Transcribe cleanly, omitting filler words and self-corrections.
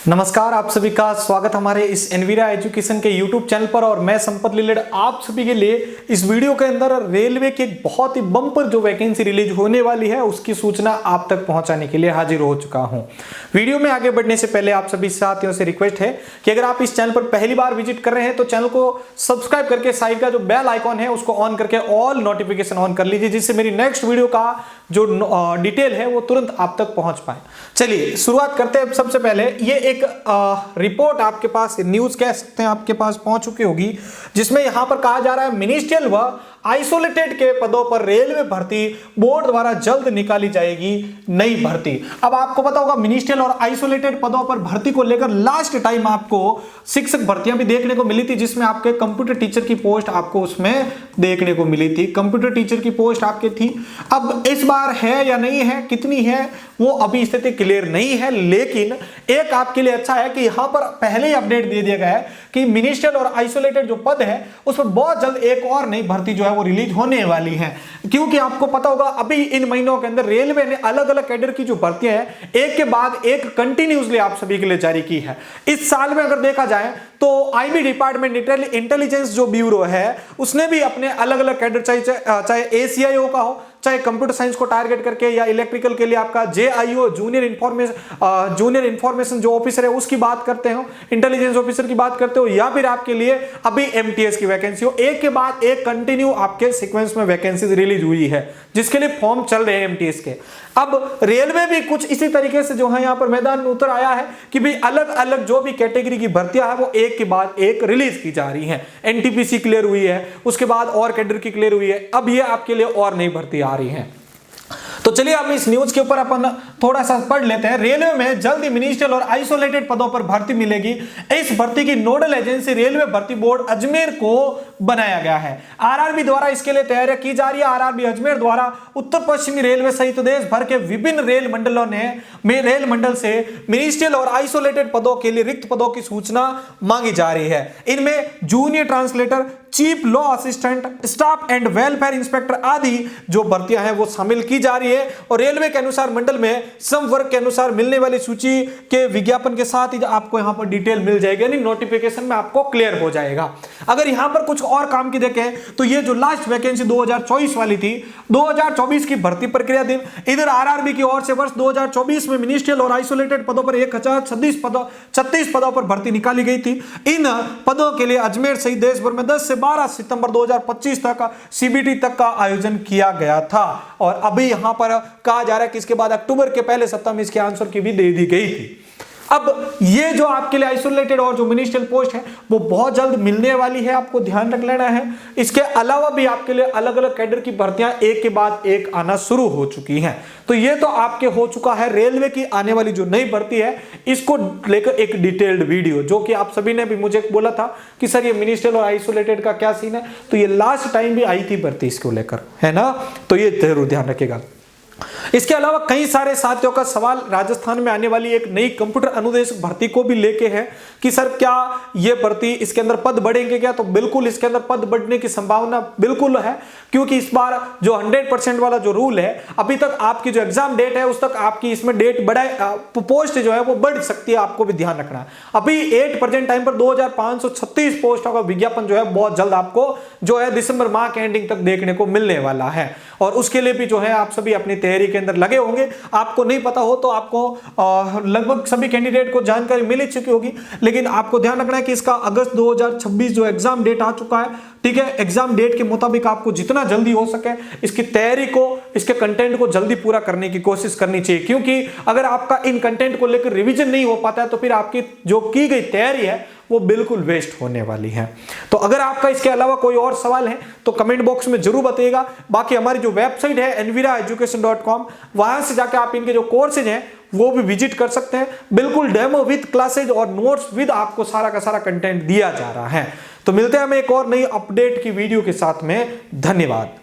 नमस्कार, आप सभी का स्वागत हमारे इस एनवीरा एजुकेशन के यूट्यूब चैनल पर। और मैं संपत लीलड़ आप सभी के लिए इस वीडियो के अंदर रेलवे की एक बहुत ही बम्पर जो वैकेंसी रिलीज होने वाली है उसकी सूचना आप तक पहुंचाने के लिए हाजिर हो चुका हूं। वीडियो में आगे बढ़ने से पहले आप सभी साथियों से रिक्वेस्ट है कि अगर आप इस चैनल पर पहली बार विजिट कर रहे हैं तो चैनल को सब्सक्राइब करके साइड का जो बेल आइकॉन है उसको ऑन करके ऑल नोटिफिकेशन ऑन कर लीजिए, जिससे मेरी नेक्स्ट वीडियो का जो डिटेल है वो तुरंत आप तक पहुंच पाए। चलिए शुरुआत करते हैं। सबसे पहले ये एक रिपोर्ट आपके पास, न्यूज कह सकते हैं, आपके पास पहुंच चुकी होगी, जिसमें यहां पर कहा जा रहा है मिनिस्ट्रियल व आइसोलेटेड के पदों पर रेलवे भर्ती बोर्ड द्वारा जल्द निकाली जाएगी नई भर्ती। अब आपको पता होगा मिनिस्ट्रियल और आइसोलेटेड पदों पर भर्ती को लेकर लास्ट टाइम आपको शिक्षक भर्तियां भी देखने को मिली थी, जिसमें आपके कंप्यूटर टीचर की पोस्ट आपको उसमें देखने को मिली थी। कंप्यूटर टीचर की पोस्ट आपकी थी। अब इस बार है या नहीं है, कितनी है, वो अभी स्थिति क्लियर नहीं है, लेकिन एक आपके लिए अच्छा है कि यहां पर पहले ही अपडेट दे दिया गया है कि मिनिस्ट्रियल और आइसोलेटेड जो पद है उस पर बहुत जल्द एक और नई भर्ती जो है वो रिलीज होने वाली है। क्योंकि आपको पता होगा अभी इन महीनों के अंदर रेलवे ने अलग अलग कैडर की जो भर्तियां हैं एक के बाद एक कंटिन्यूसली आप सभी के लिए जारी की है। इस साल में अगर देखा जाए तो आईबी डिपार्टमेंट इंटेलिजेंस जो ब्यूरो है उसने भी अपने अलग अलग कैडर, चाहे एसीआईओ का हो, चाहे कंप्यूटर साइंस को टारगेट करके, या इलेक्ट्रिकल के लिए आपका जेआईओ जूनियर इंफॉर्मेशन जो ऑफिसर है उसकी बात करते हो, इंटेलिजेंस ऑफिसर की बात करते हो, या फिर आपके लिए अभी एमटीएस की वैकेंसी हो, एक के बाद एक कंटिन्यू आपके सीक्वेंस में वैकेंसीज रिलीज हुई है जिसके लिए फॉर्म चल रहे हैं एमटीएस के। अब रेलवे भी कुछ इसी तरीके से जो है यहां पर मैदान में उतर आया है कि भी अलग अलग जो भी कैटेगरी की भर्तियां है वो एक के बाद एक रिलीज की जा रही हैं। एनटीपीसी क्लियर हुई है, उसके बाद और कैडर की क्लियर हुई है, अब ये आपके लिए और नई भर्ती आ रही है। तो चलिए अब इस न्यूज के ऊपर अपन थोड़ा सा पढ़ लेते हैं। रेलवे में जल्द ही मिनिस्ट्रियल और आइसोलेटेड पदों पर भर्ती मिलेगी। इस भर्ती की नोडल एजेंसी रेलवे भर्ती बोर्ड अजमेर को बनाया गया है। आरआरबी द्वारा इसके लिए तैयारियां की जा रही है। आरआरबी अजमेर द्वारा उत्तर पश्चिमी रेलवे सहित देश भर के विभिन्न रेल मंडल से मिनिस्ट्रियल और आइसोलेटेड पदों के लिए रिक्त पदों की सूचना मांगी जा रही है। इनमें junior translator, chief law assistant, staff and welfare inspector आदि जो भर्तियां हैं वो शामिल की जा रही है। और रेलवे के अनुसार मंडल में संवर्ग के अनुसार मिलने वाली सूची के विज्ञापन के साथ ही आपको यहां पर डिटेल मिल जाएगी, यानी नोटिफिकेशन में आपको क्लियर हो जाएगा। अगर यहां पर कुछ और काम की देखें तो ये जो लास्ट वैकेंसी 2024 वाली थी, 2024 की भर्ती प्रक्रिया दिन इधर आरआरबी की ओर से वर्ष 2024 में मिनिस्ट्रियल और आइसोलेटेड पदों पर 1036 पदों पर भर्ती निकाली गई थी। इन पदों के लिए अजमेर सहित देश भर में 10 से 12 सितंबर 2025 तक सीबीटी तक का आयोजन किया गया था। और अभी यहां पर कहा जा रहा है कि इसके बाद अक्टूबर के पहले सप्ताह में इसके आंसर की भी दे दी गई थी। अब ये जो आपके लिए आइसोलेटेड और जो मिनिस्ट्रियल पोस्ट है वो बहुत जल्द मिलने वाली है, आपको ध्यान रख लेना है। इसके अलावा भी आपके लिए अलग अलग कैडर की भर्तियां एक के बाद एक आना शुरू हो चुकी हैं। तो ये तो आपके हो चुका है रेलवे की आने वाली जो नई भर्ती है इसको लेकर एक डिटेल्ड वीडियो, जो कि आप सभी ने भी मुझे बोला था कि सर ये मिनिस्ट्रियल और आइसोलेटेड का क्या सीन है, तो ये लास्ट टाइम भी आई थी भर्ती इसको लेकर, है ना, तो ये जरूर ध्यान रखिएगा। इसके अलावा कई सारे साथियों का सवाल राजस्थान में आने वाली एक नई कंप्यूटर अनुदेशक भर्ती को भी लेके है कि सर क्या ये भर्ती, इसके अंदर पद बढ़ेंगे क्या? तो बिल्कुल इसके अंदर पद बढ़ने की संभावना बिल्कुल है, क्योंकि इस बार जो 100% वाला जो रूल है, अभी तक आपकी जो एग्जाम डेट है उस तक आपकी इसमें डेट बढ़ाए, पोस्ट जो है वो बढ़ सकती है, आपको भी ध्यान रखना है। अभी 8% टाइम पर 2536 पोस्टों का विज्ञापन जो है बहुत जल्द आपको जो है दिसंबर माह के एंडिंग तक देखने को मिलने वाला है। और उसके लिए भी जो है आप सभी अपनी तैयारी के अंदर लगे होंगे। आपको नहीं पता हो तो आपको लगभग सभी कैंडिडेट को जानकारी मिल चुकी होगी, लेकिन आपको ध्यान रखना है कि इसका अगस्त 2026 जो एग्जाम डेट आ चुका है, ठीक है। एग्जाम डेट के मुताबिक आपको जितना जल्दी हो सके इसकी तैयारी को, इसके कंटेंट को जल्दी पूरा करने की कोशिश करनी चाहिए, क्योंकि अगर आपका इन कंटेंट को लेकर रिवीजन नहीं हो पाता है तो फिर आपकी जो की गई तैयारी है वो बिल्कुल वेस्ट होने वाली है। तो अगर आपका इसके अलावा कोई और सवाल है तो कमेंट बॉक्स में जरूर बताइएगा। बाकी हमारी जो वेबसाइट है enviraeducation.com, वहां से जाकर आप इनके जो कोर्सेज हैं वो भी विजिट कर सकते हैं। बिल्कुल डेमो विद क्लासेज और नोट्स विद आपको सारा का सारा कंटेंट दिया जा रहा है। तो मिलते हैं हम एक और नई अपडेट की वीडियो के साथ में। धन्यवाद।